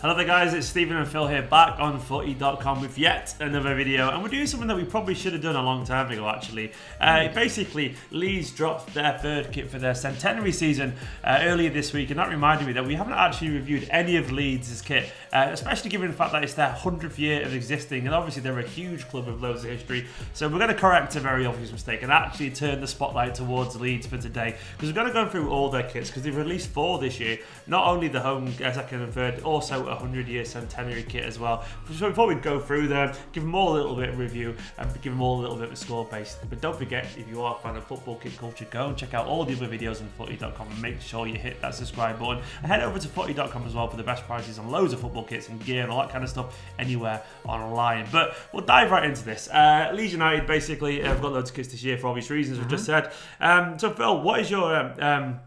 Hello there guys, it's Stephen and Phil here back on FOOTY.COM with yet another video, and we're doing something that we probably should have done a long time ago actually. Basically, Leeds dropped their third kit for their Centenary season earlier this week, and that reminded me that we haven't actually reviewed any of Leeds' kit, especially given the fact that it's their 100th year of existing, and obviously they're a huge club with loads of history. So we're going to correct a very obvious mistake and actually turn the spotlight towards Leeds for today, because we're going to go through all their kits, because they've released 4 this year, not only the home, second and third, also a 100-year Centenary kit as well. So before we go through them, give them all a little bit of review and give them all a little bit of a score base. But don't forget, if you are a fan of football kit culture, go and check out all the other videos on FOOTY.COM and make sure you hit that subscribe button. And head over to FOOTY.COM as well for the best prices on loads of football kits and gear and all that kind of stuff anywhere online. But we'll dive right into this. Leeds United basically have got loads of kits this year for obvious reasons we've just said. So Phil, what is your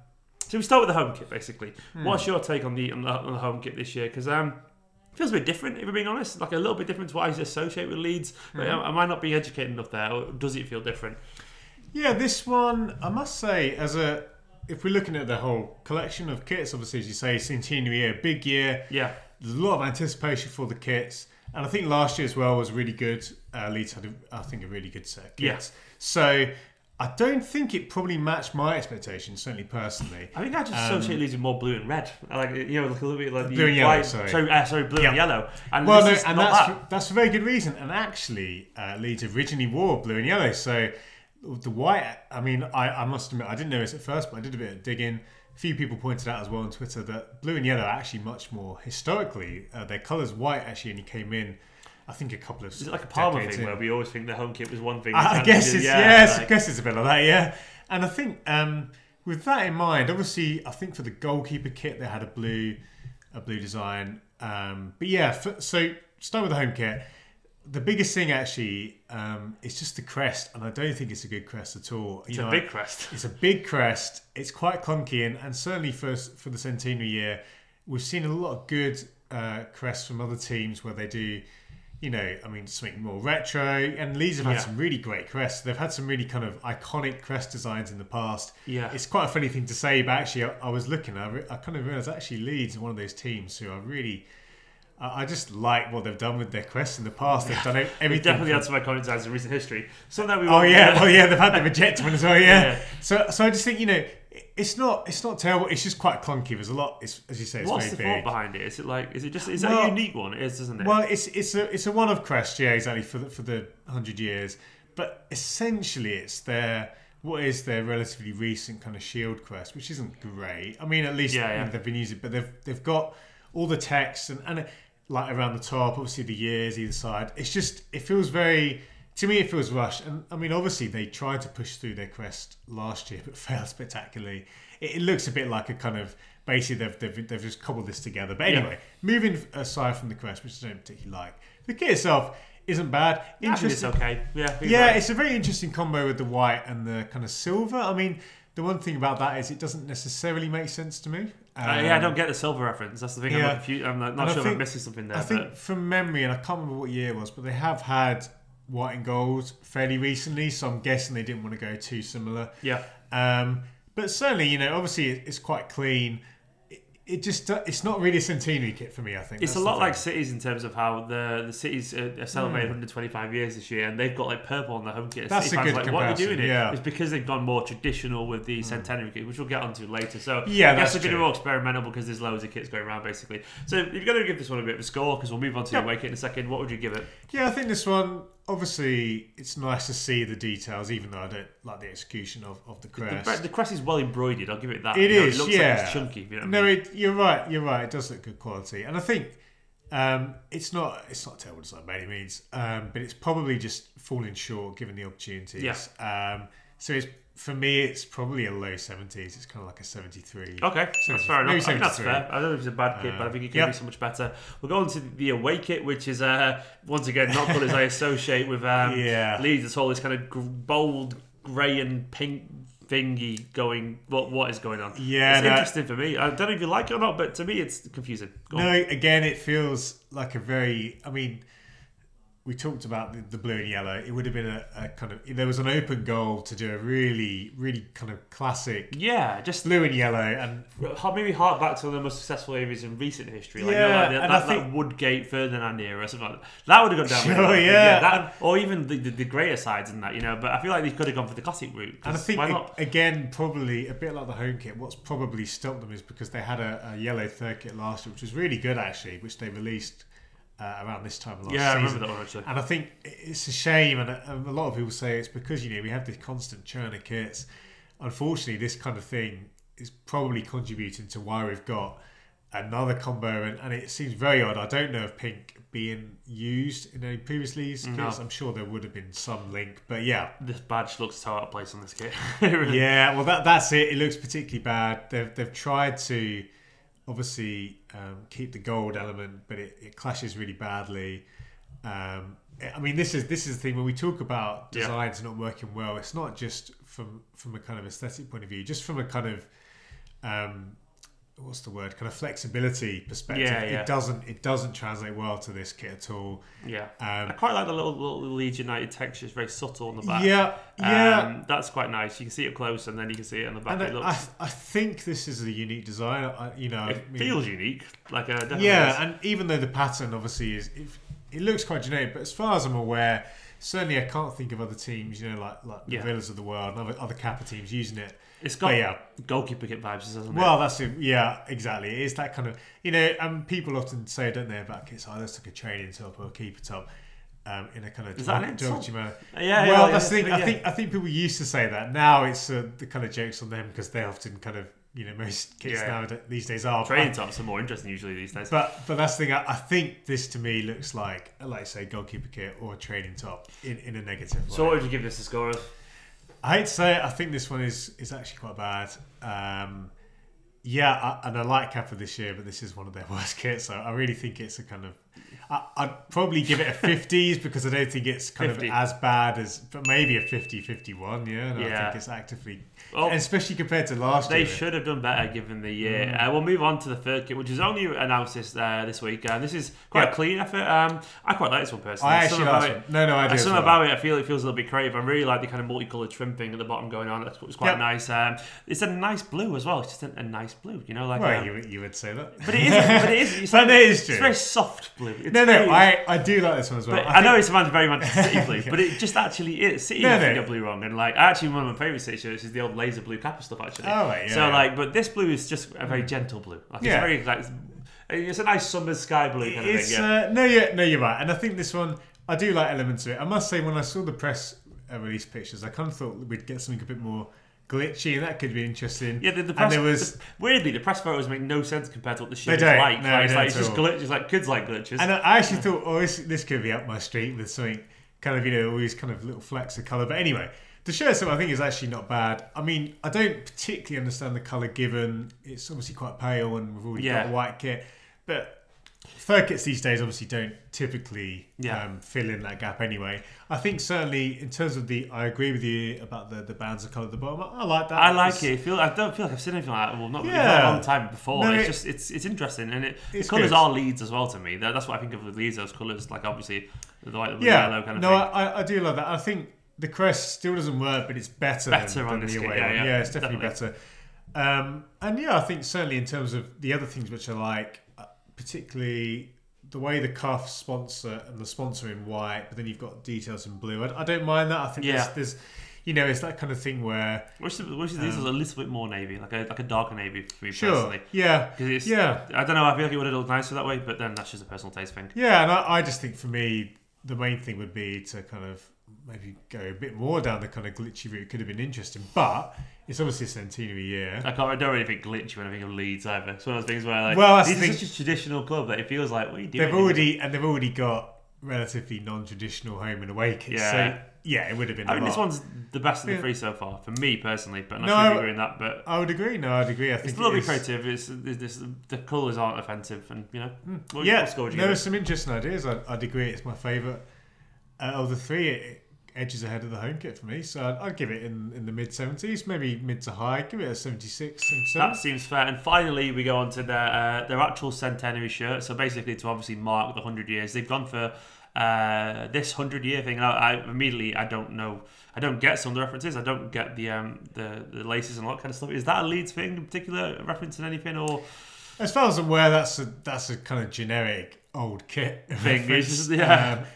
so we start with the home kit basically. What's your take on the home kit this year? Because feels a bit different, if we're being honest, like a little bit different to what I associate with Leeds. But am I not being educated enough there, or does it feel different? Yeah, this one, I must say, if we're looking at the whole collection of kits, obviously, as you say, Centenary year, big year. Yeah. There's a lot of anticipation for the kits. And I think last year as well was really good. Leeds had, I think, a really good set of kits. Yeah. So I don't think it probably matched my expectations, certainly personally. I think I just associate Leeds with more blue and red. Like, you know, like a little bit like the blue and yellow, white, sorry, blue and yellow. And well, no, and that's for very good reason. And actually, Leeds originally wore blue and yellow. So the white, I mean, I must admit, I didn't know this at first, but I did a bit of digging. A few people pointed out as well on Twitter that blue and yellow are actually much more historically. Their colours white actually only came in, I think, a couple of decades. Is it like a Palmer thing where we always think the home kit was one thing? I guess it's I guess it's a bit like that, yeah. And I think with that in mind, obviously, I think for the goalkeeper kit they had a blue design. But yeah, so start with the home kit. The biggest thing actually is just the crest, and I don't think it's a good crest at all. It's a big crest. It's a big crest. It's quite clunky, and certainly for the Centenary year, we've seen a lot of good crests from other teams where they do, you know, I mean, something more retro. And Leeds have had some really great crests. They've had some really kind of iconic crest designs in the past. Yeah, it's quite a funny thing to say, but actually, I was looking. I kind of realised actually Leeds are one of those teams who are really. I just like what they've done with their crests in the past. They've done everything. They've definitely had some iconic designs in recent history. So that we they've had the reject one as well. Yeah. So I just think, you know, it's not terrible. It's just quite clunky. There's a lot. As you say, it's what's very the big. thought behind it? Is it like? Is it just? Is that a unique one? It is, isn't it? Well, it's a one-off crest. Yeah, exactly for the 100 years. But essentially, it's their relatively recent kind of shield crest, which isn't great. I mean, at least they've been using, but they've got all the text and like around the top, obviously the years either side. It's just, it feels very, to me it feels rushed. And I mean, obviously they tried to push through their crest last year, but failed spectacularly. It looks a bit like a kind of, basically they've just cobbled this together. But anyway, moving aside from the crest, which I don't particularly like, the kit itself isn't bad. Interesting. It's okay. It's a very interesting combo with the white and the kind of silver. I mean, the one thing about that is it doesn't necessarily make sense to me. I don't get the silver reference. That's the thing. Yeah. I'm not sure if I'm missing something there. I think from memory, and I can't remember what year it was, but they have had white and gold fairly recently, so I'm guessing they didn't want to go too similar. Yeah. But certainly, you know, obviously it's quite clean. It's not really a Centenary kit for me, I think. It's a lot like Cities in terms of how the Cities are celebrating 125 years this year, and they've got like purple on the home kit. That's a good comparison. What are you doing it? Yeah. It's because they've gone more traditional with the Centenary kit, which we'll get onto later. So I guess they're going to be more experimental because there's loads of kits going around, basically. So if you're going to give this one a bit of a score, because we'll move on to the away kit in a second, what would you give it? Yeah, I think this one, obviously, it's nice to see the details, even though I don't like the execution of the crest. The crest is well embroidered, I'll give it that. It is, it looks like it's chunky. You know what I mean? You're right. It does look good quality. And I think it's not terrible design by any means, but it's probably just falling short given the opportunities. Yeah. So for me, it's probably a low 70s. It's kind of like a 73. Okay, that's fair enough. I think that's fair. I don't know if it's a bad kit, but I think it can be so much better. We'll go on to the away kit, which is, once again, not colours I associate with Leeds. It's all this kind of bold grey and pink thingy going, what is going on? Yeah, it's interesting for me. I don't know if you like it or not, but to me it's confusing. Again, it feels like a very, I mean, we talked about the blue and yellow. It would have been a kind of, there was an open goal to do a really, really kind of classic, just blue and yellow, and maybe hark back to one of the most successful areas in recent history. Like, that Woodgate, Ferdinand era, or something like that. That would have gone down. Sure, really that, or even the greater sides in that, But I feel like they could have gone for the classic route. And I think again, probably a bit like the home kit. What's probably stopped them is because they had a yellow third kit last year, which was really good actually, which they released around this time last season. I remember that one actually. And I think it's a shame, and a lot of people say it's because we have this constant churn of kits. Unfortunately, this kind of thing is probably contributing to why we've got another combo, and it seems very odd. I don't know if pink being used in any previously used kits. I'm sure there would have been some link, but this badge looks so out of place on this kit. Really. Well that's it. It looks particularly bad. They've tried to obviously keep the gold element, but it clashes really badly. I mean, this is the thing when we talk about designs not working well. It's not just from a kind of aesthetic point of view, just from a kind of what's the word? Kind of flexibility perspective. It doesn't translate well to this kit at all. I quite like the little Leeds United texture. It's very subtle on the back. That's quite nice. You can see it close, and then you can see it on the back. And I think this is a unique design. It feels unique. Like and even though the pattern obviously it looks quite generic, but as far as I'm aware, certainly I can't think of other teams, like the Villas of the world and other Kappa teams using it. It's got goalkeeper kit vibes, doesn't it? Well, that's it. Yeah, exactly. It is that kind of, and people often say, don't they, about kits, that's like a training top or a keeper top, in a kind of derogatory manner. That's the thing. I think people used to say that. Now it's the kind of jokes on them because they often kind of, most kits now these days are. Training tops are more interesting usually these days. But that's the thing. I think this to me looks like say, goalkeeper kit or a training top in a negative way. So what would you give this a score of? I hate to say it, I think this one is actually quite bad. And I like Kappa this year, but this is one of their worst kits. So I really think it's a kind of... I'd probably give it a 50s because I don't think it's kind 50. Of as bad as... But maybe a 50-51, I think it's actively... especially compared to last year. They should have done better given the year. We'll move on to the third kit, which is only announced this week. This is quite a clean effort. I quite like this one personally. I actually like it. No, I do. Something about it, I feel it feels a little bit creative. I really like the kind of multicoloured trim thing at the bottom going on. It's quite nice. It's a nice blue as well. It's just a nice blue, you would say that. But it is. It is true. It's very soft blue. I do like this one as well. I know it's very Manchester City blue, but it just actually is. City got blue wrong, and actually one of my favourite City shirts is the old laser blue Kappa stuff actually. But this blue is just a very gentle blue. It's very it's a nice summer sky blue kind of thing. No, you're right, and I think this one I do like elements of it. I must say when I saw the press release pictures, I kind of thought we'd get something a bit more glitchy, and that could be interesting. The press, weirdly, the press photos make no sense compared to what the shirt is like. No, it's just glitches, like kids like glitches. And I actually thought, this could be up my street with something kind of, all these kind of little flecks of colour. But anyway, the shirt I think is actually not bad. I mean, I don't particularly understand the colour given. It's obviously quite pale, and we've already got a white kit, but third kits these days obviously don't typically fill in that gap anyway. I think certainly in terms of I agree with you about the bands of colour at the bottom. I like that. I like it. I don't feel like I've seen anything like that. Well, not a long time before. No, it's interesting, and the colours are Leeds as well to me. That's what I think of with Leeds. Those colours, like obviously the white, the yellow kind of thing. No, I do love that. I think the crest still doesn't work, but it's better than the away one. Yeah, it's definitely better. And I think certainly in terms of the other things which I like, particularly the way the cuffs sponsor and the sponsor in white, but then you've got details in blue. I don't mind that. I think there's it's that kind of thing where wish these was a little bit more navy, like a darker navy for me personally. I don't know. I feel like it would have looked nicer that way, but then that's just a personal taste thing. Yeah, and I just think for me the main thing would be to kind of maybe go a bit more down the kind of glitchy route. Could have been interesting, but it's obviously a centenary year. I don't really think glitchy when I think of Leeds either. It's one of those things where this is such a traditional club that it feels like what are you doing? They've already got relatively non-traditional home and away kits. So it would have been. This one's the best of the three so far for me personally, but I'm not sure if you agree in that. But I would agree. No, I'd agree. I think it's a little bit creative. The colours aren't offensive, and what score would you there give? were some interesting ideas. I'd agree. It's my favourite of the three. Edges ahead of the home kit for me, so I'd give it in the mid-70s, maybe mid to high. Give it a 76. 77. That seems fair. And finally, we go on to their actual centenary shirt. So basically, to obviously mark the 100 years, they've gone for this 100-year thing, I immediately, I don't get some of the references. I don't get the laces and all that kind of stuff. Is that a Leeds thing in particular, referencing anything, or? As far as I'm aware, that's a kind of generic old kit thing.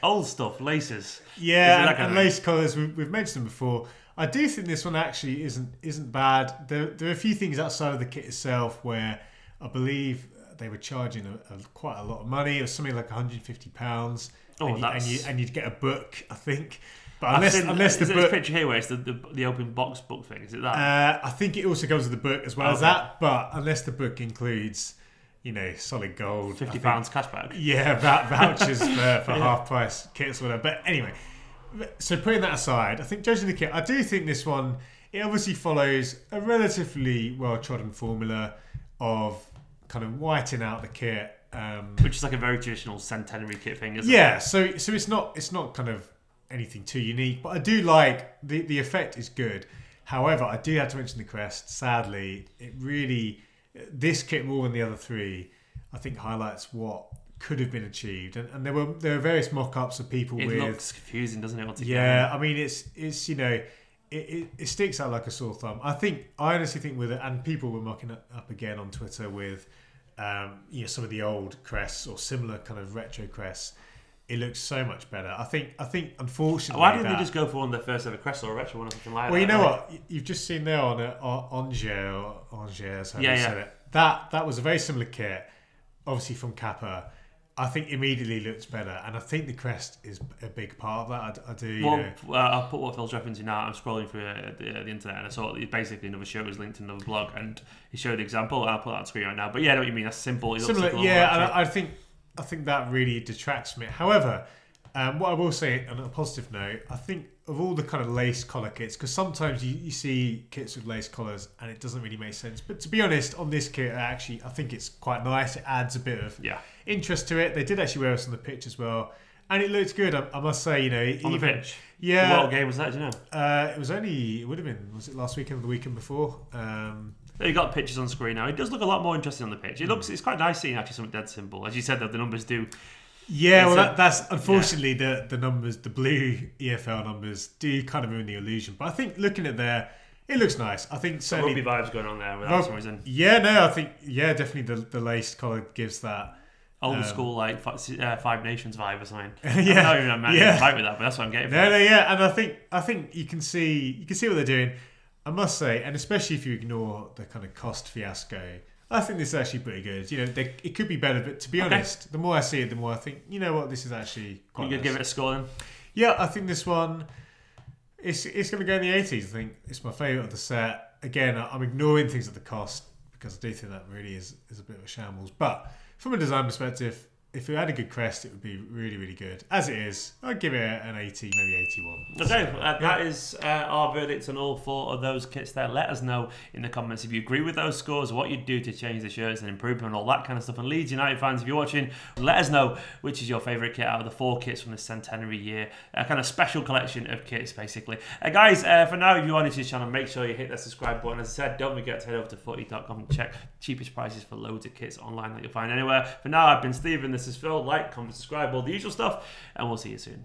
Old stuff, laces. Yeah, and lace colours. We've mentioned them before. I do think this one actually isn't bad. There are a few things outside of the kit itself where I believe they were charging quite a lot of money. It was something like £150. And you'd get a book, I think. But unless the book, this picture here where it's the open box book thing, is it that? I think it also comes with the book as well as that. But unless the book includes, solid gold, £50 cashback. Yeah, vouchers for half price kits or whatever. But anyway, so putting that aside, I think judging the kit, I do think this one, it obviously follows a relatively well trodden formula of kind of whiting out the kit, which is like a very traditional Centenary kit thing, isn't it? Yeah, so it's not kind of anything too unique, but I do like the effect is good. However, I do have to mention the crest. Sadly, this kit more than the other three, I think highlights what could have been achieved, and there are various mock-ups of people with. It looks confusing, doesn't it? Altogether? Yeah, I mean it's it sticks out like a sore thumb. I honestly think with it, and people were mocking it up again on Twitter with some of the old crests or similar kind of retro crests. It looks so much better. I think unfortunately. Why didn't they just go for one of their first ever crests or a retro one or something like that? Well, you know what? You've just seen there on Angers, how you said it. That was a very similar kit, obviously from Kappa. I think immediately looks better, and I think the crest is a big part of that. I do. I'll put what Phil's referencing now. I'm scrolling through the internet, and I saw basically another show was linked to another blog, and he showed the example. I'll put that on screen right now. But yeah, I know what you mean. That's simple. Similar, yeah, and I think that really detracts from it. However, what I will say on a positive note, I think of all the kind of lace collar kits, because sometimes you see kits with lace collars and it doesn't really make sense. But to be honest, on this kit, actually, I think it's quite nice. It adds a bit of interest to it. They did actually wear us on the pitch as well, and it looks good. I must say, on the pitch. Yeah. What game was that? Do you know? It would have been. Was it last weekend or the weekend before? There you got pictures on screen now. It does look a lot more interesting on the pitch. It's quite nice seeing actually something dead simple. As you said, that the numbers do. Yeah, well, that's unfortunately the numbers, the blue EFL numbers do kind of ruin the illusion. But I think looking at there, it looks nice. I think certainly rugby vibes going on there without some reason. Yeah, no, I think definitely the laced collar gives that old school like Five Nations vibe or something. I'm not even right with that, but that's what I'm getting. No, yeah, and I think you can see what they're doing. I must say, and especially if you ignore the kind of cost fiasco, I think this is actually pretty good. It could be better, but to be honest, the more I see it, the more I think, this is actually quite nice. You could give it a score then? Yeah, I think this one, it's going to go in the 80s. I think it's my favourite of the set. Again, I'm ignoring things at the cost because I do think that really is a bit of a shambles. But from a design perspective, if it had a good crest, it would be really, really good. As it is, I'd give it an 80, maybe 81. Okay, that is our verdict on all 4 of those kits there. Let us know in the comments if you agree with those scores, what you'd do to change the shirts and improve them and all that kind of stuff. And Leeds United fans, if you're watching, let us know which is your favourite kit out of the 4 kits from the Centenary year. A kind of special collection of kits, basically. Guys, for now, if you're on this channel, make sure you hit that subscribe button. As I said, don't forget to head over to FOOTY.COM and check cheapest prices for loads of kits online that you'll find anywhere. For now, I've been Stephen. This is Phil. Like, comment, subscribe, all the usual stuff, and we'll see you soon.